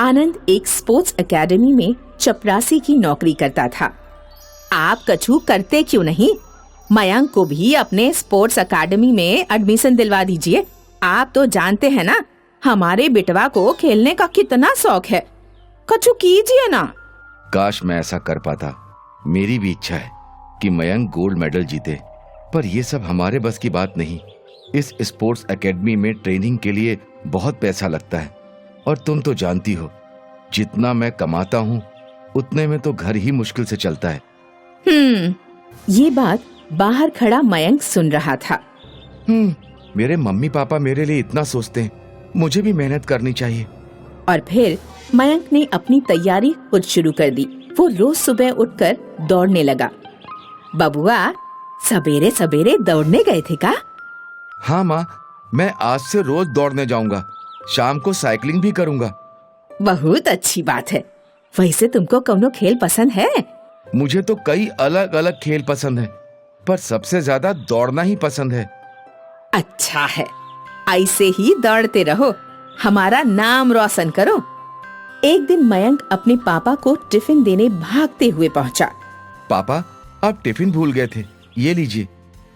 आनंद एक sports academy में चपरासी की नौकरी करता था। आप कछु करते क्यों नहीं? मयंक को भी अपने स्पोर्ट्स एकेडमी में एडमिशन दिलवा दीजिए। आप तो जानते हैं ना, हमारे बेटवा को खेलने का कितना शौक है। कछु कीजिए ना। काश मैं ऐसा कर पाता। मेरी भी इच्छा है कि मयंक गोल्ड मेडल जीते, पर यह सब हमारे बस की बात नहीं। इस स्पोर्ट्स एकेडमी में ट्रेनिंग के लिए बहुत पैसा लगता है, और तुम तो जानती हो जितना मैं कमाता हूँ उतने में तो घर ही मुश्किल से चलता है। ये बात बाहर खड़ा मयंक सुन रहा था। मेरे मम्मी पापा मेरे लिए इतना सोचते हैं, मुझे भी मेहनत करनी चाहिए। और फिर मयंक ने अपनी तैयारी खुद शुरू कर दी। वो रोज सुबह उठकर दौड़ने लगा। बबुआ, सवेरे सवेरे दौड़ने गए थे का? हाँ माँ, मैं आज से रोज दौड़ने जाऊंगा। शाम को साइकिलिंग भी करूंगा। बहुत अच्छी बात है। वैसे तुमको कौनो खेल पसंद है? मुझे तो कई अलग अलग खेल पसंद है, पर सबसे ज्यादा दौड़ना ही पसंद है। अच्छा है, ऐसे ही दौड़ते रहो, हमारा नाम रोशन करो। एक दिन मयंक अपने पापा को टिफिन देने भागते हुए पहुंचा। पापा, आप टिफिन भूल गए थे, ये लीजिए।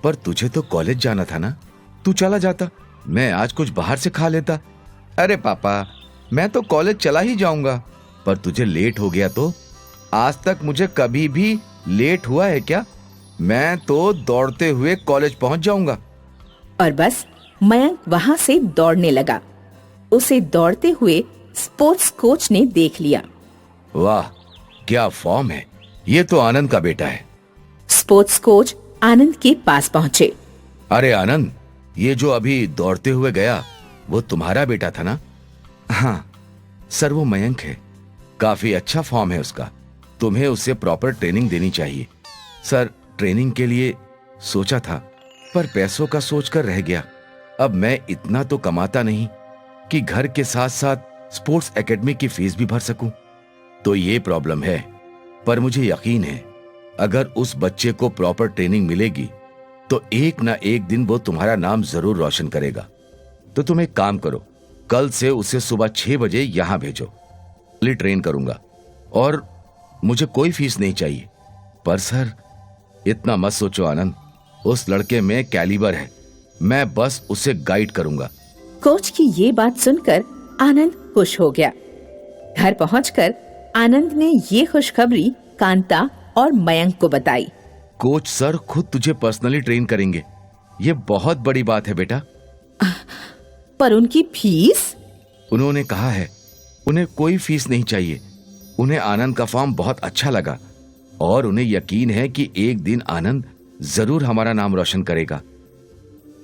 पर तुझे तो कॉलेज जाना था ना, तू चला जाता, मैं आज कुछ बाहर से खा लेता। अरे पापा, मैं तो कॉलेज चला ही जाऊंगा, पर तुझे लेट हो गया तो? आज तक मुझे कभी भी लेट हुआ है क्या? मैं तो दौड़ते हुए कॉलेज पहुंच जाऊंगा। और बस मयंक वहां से दौड़ने लगा। उसे दौड़ते हुए स्पोर्ट्स कोच ने देख लिया। वाह, क्या फॉर्म है, ये तो आनंद का बेटा है। स्पोर्ट्स कोच आनंद के पास पहुंचे। अरे आनंद, ये जो अभी दौड़ते हुए गया वो तुम्हारा बेटा था ना? हाँ सर, वो मयंक है। काफी अच्छा फॉर्म है उसका। तुम्हें उसे प्रॉपर ट्रेनिंग देनी चाहिए। सर, ट्रेनिंग के लिए सोचा था, पर पैसों का सोचकर रह गया। अब मैं इतना तो कमाता नहीं कि घर के साथ साथ स्पोर्ट्स एकेडमी की फीस भी भर सकूं। तो ये प्रॉब्लम है, पर मुझे यकीन है अगर उस बच्चे को प्रॉपर ट्रेनिंग मिलेगी तो एक ना एक दिन वो तुम्हारा नाम जरूर रोशन करेगा। तो तुम एक काम करो, कल से उसे सुबह 6 बजे यहां भेजो। ट्रेन करूंगा और मुझे कोई फीस नहीं चाहिए। पर सर, इतना मत सोचो आनंद, उस लड़के में कैलिबर है। मैं बस उसे गाइड करूंगा। कोच की ये बात सुनकर आनंद खुश हो गया। घर पहुंचकर आनंद ने ये खुशखबरी कांता और मयंक को बताई। कोच सर खुद तुझे पर्सनली ट्रेन करेंगे। ये बहुत बड़ी बात है बेटा। पर उनकी फीस? उन्होंने कहा है उन्हें कोई फीस नहीं चाहिए। उन्हें आनंद का फॉर्म बहुत अच्छा लगा और उन्हें यकीन है कि एक दिन आनंद जरूर हमारा नाम रोशन करेगा।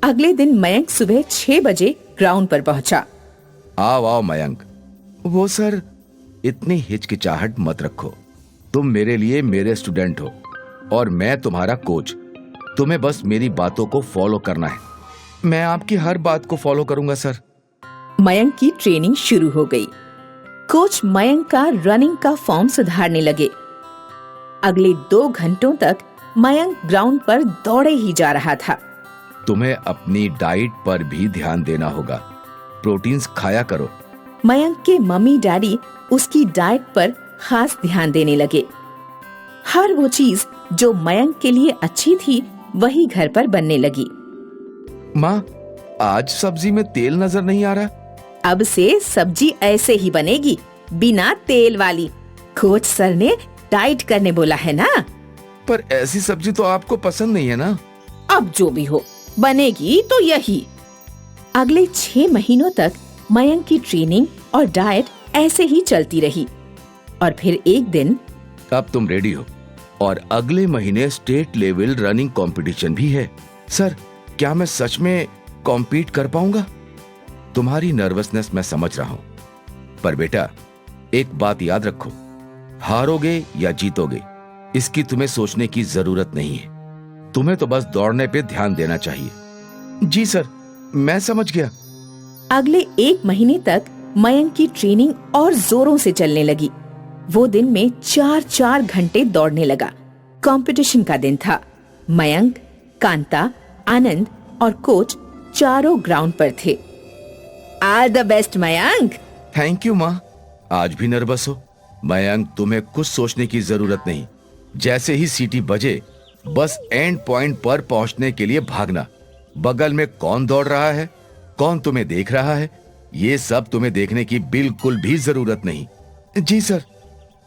अगले दिन मयंक सुबह 6 बजे ग्राउंड पर पहुंचा। आओ आओ मयंक। वो सर, इतनी हिचकिचाहट मत रखो। तुम मेरे लिए मेरे स्टूडेंट हो और मैं तुम्हारा कोच। तुम्हें बस मेरी बातों को फॉलो करना है। मैं आपकी हर बात को फॉलो करूंगा सर। मयंक की ट्रेनिंग शुरू हो गई। कोच मयंक का रनिंग का फॉर्म सुधारने लगे। अगले 2 घंटों तक मयंक ग्राउंड पर दौड़े ही जा रहा था। तुम्हें अपनी डाइट पर भी ध्यान देना होगा। प्रोटीन्स खाया करो। मयंक के मम्मी डैडी उसकी डाइट पर खास ध्यान देने लगे। हर वो चीज जो मयंक के लिए अच्छी थी वही घर पर बनने लगी। माँ, आज सब्जी में तेल नजर नहीं आ रहा। अब से सब्जी ऐसे ही बनेगी, बिना तेल वाली। कोच सर ने डाइट करने बोला है ना। पर ऐसी सब्जी तो आपको पसंद नहीं है ना। अब जो भी हो, बनेगी तो यही। अगले 6 महीनों तक मयंक की ट्रेनिंग और डाइट ऐसे ही चलती रही। और फिर एक दिन, अब तुम रेडी हो और अगले महीने स्टेट लेवल रनिंग कंपटीशन भी है। सर, क्या मैं सच में कॉम्पीट कर पाऊंगा? तुम्हारी नर्वसनेस मैं समझ रहा हूं, पर बेटा एक बात याद रखो, हारोगे या जीतोगे इसकी तुम्हें सोचने की जरूरत नहीं है। तुम्हें तो बस दौड़ने पे ध्यान देना चाहिए। जी सर, मैं समझ गया। अगले 1 महीने तक मयंक की ट्रेनिंग और जोरों से चलने लगी। वो दिन में 4-4 घंटे दौड़ने लगा। कंपटीशन का दिन था। मयंक, कांता, आनंद और कोच चारों ग्राउंड पर थे। All the best Mayank. Thank you माँ। आज भी नर्वस हो? मयंक, तुम्हें कुछ सोचने की जरूरत नहीं। जैसे ही सीटी बजे बस एंड पॉइंट पर पहुंचने के लिए भागना। बगल में कौन दौड़ रहा है, कौन तुम्हें देख रहा है, ये सब तुम्हें देखने की बिल्कुल भी जरूरत नहीं। जी सर।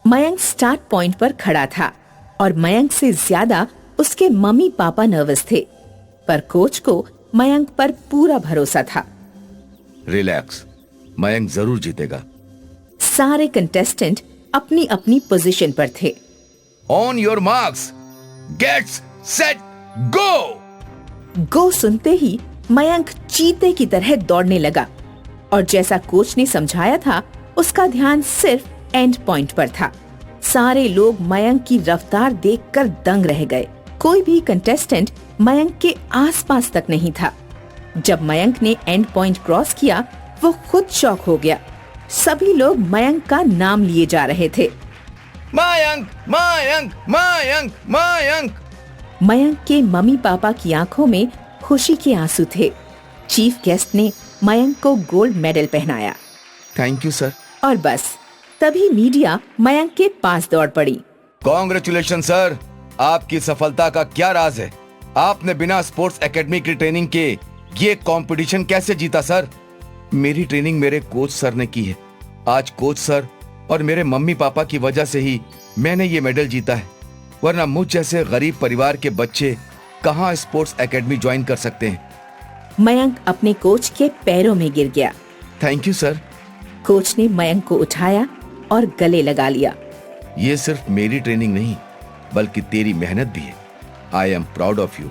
मयंक स्टार्ट पॉइंट पर खड़ा था और मयंक से ज्यादा उसके मम्मी पापा नर्वस थे, पर कोच को मयंक पर पूरा भरोसा था। रिलैक्स, मयंक जरूर जीतेगा। सारे कंटेस्टेंट अपनी अपनी पोजीशन पर थे। On your marks, gets set, go. Go सुनते ही मयंक चीते की तरह दौड़ने लगा और जैसा कोच ने समझाया था उसका ध्यान सिर्फ एंड पॉइंट पर था। सारे लोग मयंक की रफ्तार देखकर दंग रह गए। कोई भी कंटेस्टेंट मयंक के आसपास तक नहीं था। जब मयंक ने एंड पॉइंट क्रॉस किया, वो खुद शॉक हो गया। सभी लोग मयंक का नाम लिए जा रहे थे। मयंक, मयंक, मयंक, मयंक। मयंक के मम्मी पापा की आंखों में खुशी के आंसू थे। चीफ गेस्ट ने मयंक को गोल्ड मेडल पहनाया। Thank you sir. और बस तभी मीडिया मयंक के पास दौड़ पड़ी। कॉन्ग्रेचुलेशन सर, आपकी सफलता का क्या राज है? आपने बिना स्पोर्ट्स एकेडमी की ट्रेनिंग के ये कंपटीशन कैसे जीता सर? मेरी ट्रेनिंग मेरे कोच सर ने की है। आज कोच सर और मेरे मम्मी पापा की वजह से ही मैंने ये मेडल जीता है, वरना मुझ जैसे गरीब परिवार के बच्चे कहाँ स्पोर्ट्स एकेडमी ज्वाइन कर सकते हैं। मयंक अपने कोच के पैरों में गिर गया। Thank you sir. कोच ने मयंक को उठाया और गले लगा लिया। ये सिर्फ मेरी ट्रेनिंग नहीं, बल्कि तेरी मेहनत भी है। I am proud of you.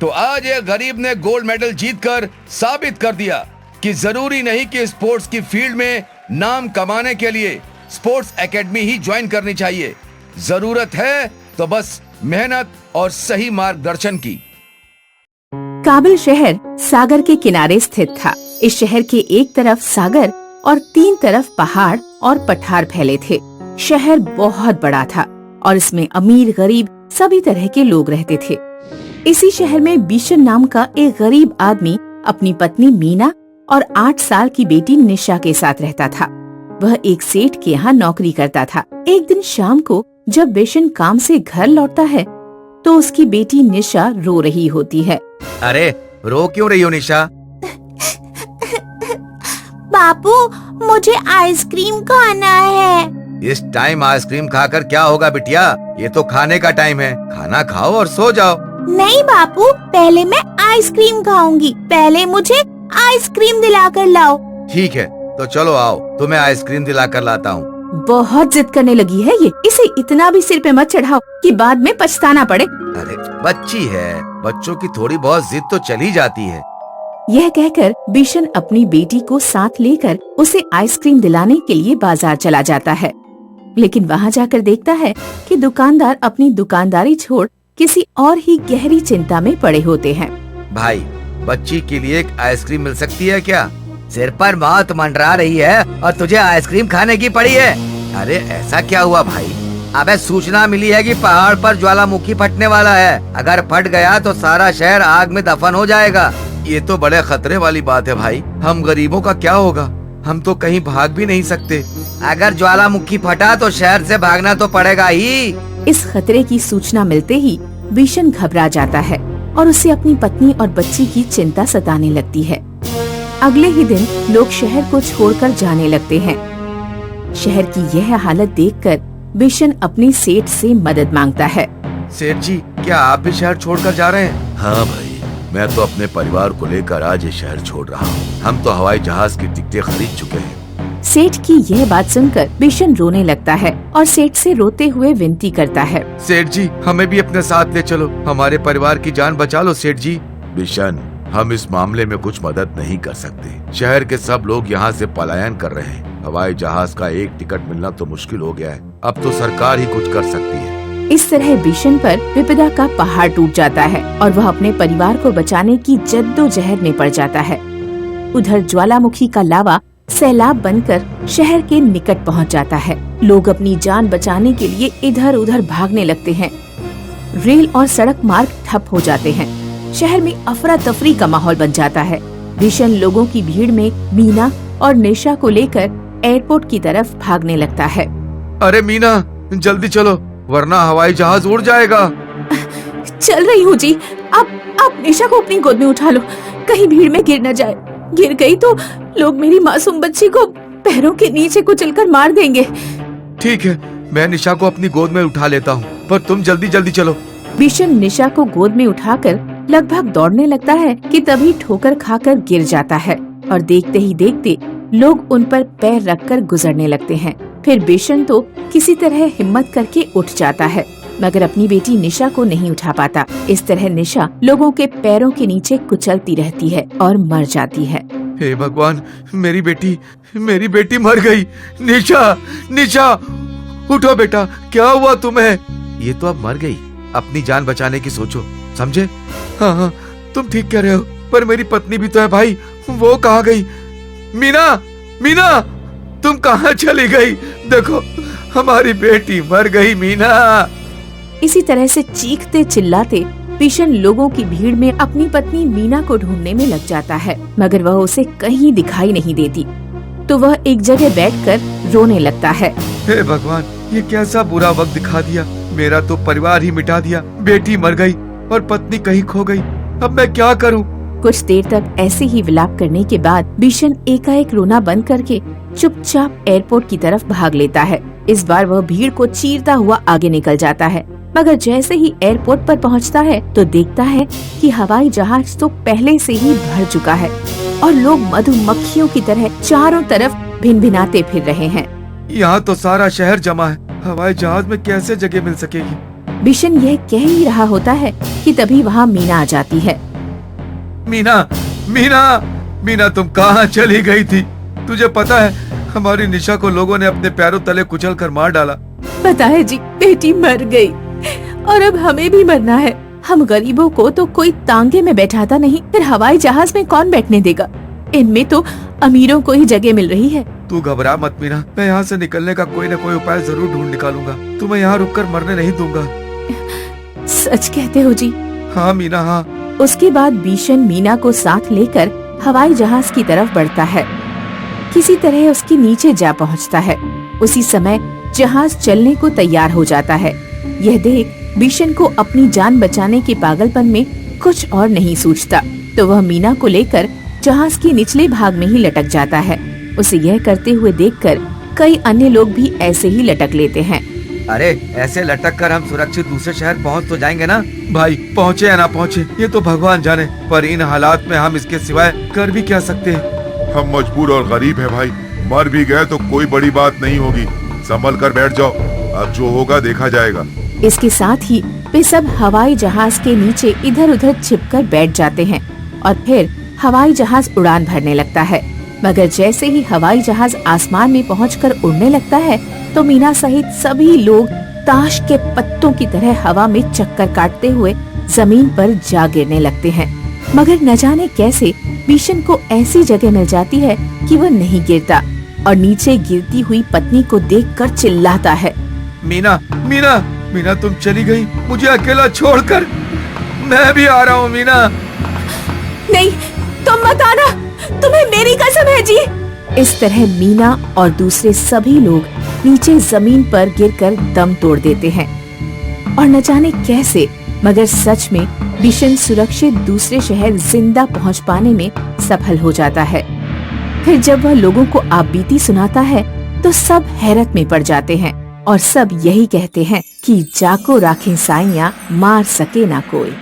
तो आज एक गरीब ने गोल्ड मेडल जीतकर साबित कर दिया कि जरूरी नहीं कि स्पोर्ट्स की फील्ड में नाम कमाने के लिए स्पोर्ट्स एकेडमी ही ज्वाइन करनी चाहिए। जरूरत है तो बस मेहनत और सही मार्गदर्शन की। काबिल शहर सागर के किनारे स्थित था। इस शहर के एक तरफ सागर और 3 तरफ पहाड़ और पठार फैले थे। शहर बहुत बड़ा था और इसमें अमीर गरीब सभी तरह के लोग रहते थे। इसी शहर में बिशन नाम का एक गरीब आदमी अपनी पत्नी मीना और 8 साल की बेटी निशा के साथ रहता था। वह एक सेठ के यहाँ नौकरी करता था। एक दिन शाम को जब बिशन काम से घर लौटता है तो उसकी बेटी निशा रो रही होती है। अरे रो क्यों रही हो निशा? बापू, मुझे आइसक्रीम खाना है। इस टाइम आइसक्रीम खाकर क्या होगा बिटिया? ये तो खाने का टाइम है। खाना खाओ और सो जाओ। नहीं बापू, पहले मैं आइसक्रीम खाऊंगी। पहले मुझे आइसक्रीम दिलाकर लाओ। ठीक है, तो चलो आओ, तुम्हें आइसक्रीम दिलाकर लाता हूँ। बहुत जिद करने लगी है ये। इसे इतना भी सिर पे मत चढ़ाओ कि बाद में पछताना पड़े। अरे बच्ची है, बच्चों की थोड़ी बहुत जिद तो चली जाती है। यह कहकर बिशन अपनी बेटी को साथ लेकर उसे आइसक्रीम दिलाने के लिए बाजार चला जाता है। लेकिन वहाँ जाकर देखता है कि दुकानदार अपनी दुकानदारी छोड़ किसी और ही गहरी चिंता में पड़े होते हैं। भाई, बच्ची के लिए एक आइसक्रीम मिल सकती है क्या? सिर पर मौत मंडरा रही है और तुझे आइसक्रीम खाने की पड़ी है। अरे ऐसा क्या हुआ भाई? अबे सूचना मिली है कि पहाड़ पर ज्वालामुखी फटने वाला है। अगर फट गया तो सारा शहर आग में दफन हो जाएगा। ये तो बड़े खतरे वाली बात है भाई। हम गरीबों का क्या होगा? हम तो कहीं भाग भी नहीं सकते। अगर ज्वालामुखी फटा तो शहर से भागना तो पड़ेगा ही। इस खतरे की सूचना मिलते ही बिशन घबरा जाता है और उसे अपनी पत्नी और बच्ची की चिंता सताने लगती है। अगले ही दिन लोग शहर को छोड़कर जाने लगते हैं। शहर की यह हालत देखकर बिशन अपने सेठ से मदद मांगता है। सेठ जी, क्या आप भी शहर छोड़कर जा रहे हैं? हाँ भाई, मैं तो अपने परिवार को लेकर आज ये शहर छोड़ रहा हूँ। हम तो हवाई जहाज की टिकटें खरीद चुके हैं। सेठ की यह बात सुनकर बिशन रोने लगता है और सेठ से रोते हुए विनती करता है। सेठ जी, हमें भी अपने साथ ले चलो। हमारे परिवार की जान बचा लो सेठ जी। बिशन, हम इस मामले में कुछ मदद नहीं कर सकते। शहर के सब लोग यहाँ से पलायन कर रहे हैं। हवाई जहाज का एक टिकट मिलना तो मुश्किल हो गया है। अब तो सरकार ही कुछ कर सकती है। इस तरह बिशन पर विपदा का पहाड़ टूट जाता है और वह अपने परिवार को बचाने की जद्दोजहद में पड़ जाता है। उधर ज्वालामुखी का लावा सैलाब बनकर शहर के निकट पहुंच जाता है। लोग अपनी जान बचाने के लिए इधर उधर भागने लगते हैं। रेल और सड़क मार्ग ठप हो जाते हैं। शहर में अफरा तफरी का माहौल बन जाता है। बिशन लोगों की भीड़ में मीना और निशा को लेकर एयरपोर्ट की तरफ भागने लगता है। अरे मीना, जल्दी चलो वरना हवाई जहाज उड़ जाएगा। चल रही हूँ जी। आप निशा को अपनी गोद में उठा लो, कहीं भीड़ में गिर न जाए। गिर गई तो लोग मेरी मासूम बच्ची को पैरों के नीचे कुचलकर मार देंगे। ठीक है, मैं निशा को अपनी गोद में उठा लेता हूँ, पर तुम जल्दी जल्दी चलो। बिशन निशा को गोद में उठाकर लगभग दौड़ने लगता है कि तभी ठोकर खाकर गिर जाता है और देखते ही देखते लोग उन पर पैर रखकर गुजरने लगते हैं। फिर बिशन तो किसी तरह हिम्मत करके उठ जाता है, मगर अपनी बेटी निशा को नहीं उठा पाता। इस तरह निशा लोगों के पैरों के नीचे कुचलती रहती है और मर जाती है। हे भगवान, मेरी बेटी मर गई। निशा, निशा उठो बेटा, क्या हुआ तुम्हें? ये तो अब मर गई, अपनी जान बचाने की सोचो, समझे? हाँ हाँ, तुम ठीक कह रहे हो, पर मेरी पत्नी भी तो है भाई, वो कहाँ गई? मीना, मीना तुम कहाँ चली गई? देखो हमारी बेटी मर गई मीना। इसी तरह से चीखते चिल्लाते बिशन लोगों की भीड़ में अपनी पत्नी मीना को ढूंढने में लग जाता है, मगर वह उसे कहीं दिखाई नहीं देती। तो वह एक जगह बैठकर रोने लगता है। हे भगवान, ये कैसा बुरा वक्त दिखा दिया, मेरा तो परिवार ही मिटा दिया। बेटी मर गई और पत्नी कहीं खो गई, अब मैं क्या करूं? कुछ देर तक ऐसे ही विलाप करने के बाद बिशन एकाएक रोना बंद करके चुपचाप एयरपोर्ट की तरफ भाग लेता है। इस बार वह भीड़ को चीरता हुआ आगे निकल जाता है, मगर जैसे ही एयरपोर्ट पर पहुंचता है तो देखता है कि हवाई जहाज तो पहले से ही भर चुका है और लोग मधुमक्खियों की तरह चारों तरफ भिनभिनाते फिर रहे हैं। यहाँ तो सारा शहर जमा है, हवाई जहाज में कैसे जगह मिल सकेगी? बिशन यह कह ही रहा होता है कि तभी वहाँ मीना आ जाती है। मीना, मीना, मीना तुम कहाँ चली गई थी? तुझे पता है हमारी निशा को लोगों ने अपने पैरों तले कुचल कर मार डाला। पता है जी, बेटी मर गई और अब हमें भी मरना है। हम गरीबों को तो कोई तांगे में बैठाता नहीं, फिर हवाई जहाज में कौन बैठने देगा? इनमें तो अमीरों को ही जगह मिल रही है। तू घबरा मत मीना, मैं यहाँ से निकलने का कोई न कोई उपाय जरूर ढूंढ निकालूंगा। तुम्हें यहाँ रुककर मरने नहीं दूंगा। सच कहते हो जी? हाँ मीना, हाँ। उसके बाद बिशन मीना को साथ लेकर हवाई जहाज की तरफ बढ़ता है। किसी तरह उसके नीचे जा पहुंचता है। उसी समय जहाज चलने को तैयार हो जाता है। यह देख बिशन को अपनी जान बचाने के पागलपन में कुछ और नहीं सूझता, तो वह मीना को लेकर जहाज के निचले भाग में ही लटक जाता है। उसे यह करते हुए देखकर कई अन्य लोग भी ऐसे ही लटक लेते हैं। अरे ऐसे लटक कर हम सुरक्षित दूसरे शहर पहुंच तो जाएंगे ना? भाई पहुँचे या ना पहुँचे ये तो भगवान जाने, पर इन हालात में हम इसके सिवाय कर भी क्या सकते हैं? हम मजबूर और गरीब हैं भाई, मर भी गए तो कोई बड़ी बात नहीं होगी। संभल कर बैठ जाओ, अब जो होगा देखा जाएगा। इसके साथ ही वे सब हवाई जहाज के नीचे इधर उधर छिपकर बैठ जाते हैं और फिर हवाई जहाज उड़ान भरने लगता है। मगर जैसे ही हवाई जहाज आसमान में पहुंचकर उड़ने लगता है तो मीना सहित सभी लोग ताश के पत्तों की तरह हवा में चक्कर काटते हुए जमीन पर जा गिरने लगते हैं। मगर न जाने कैसे बिशन को ऐसी जगह मिल जाती है कि वह नहीं गिरता और नीचे गिरती हुई पत्नी को देखकर चिल्लाता है। मीना, मीना, मीना तुम चली गई मुझे अकेला छोड़कर। मैं भी आ रहा हूँ मीना। नहीं, तुम मत आना, तुम्हें मेरी कसम है जी। इस तरह मीना और दूसरे सभी लोग नीचे जमीन पर गिरकर दम तोड़ देते हैं और न जाने कैसे मगर सच में बिशन सुरक्षित दूसरे शहर जिंदा पहुंच पाने में सफल हो जाता है। फिर जब वह लोगों को आपबीती सुनाता है तो सब हैरत में पड़ जाते हैं और सब यही कहते हैं कि जाको राखें साइयां, मार सके ना कोई।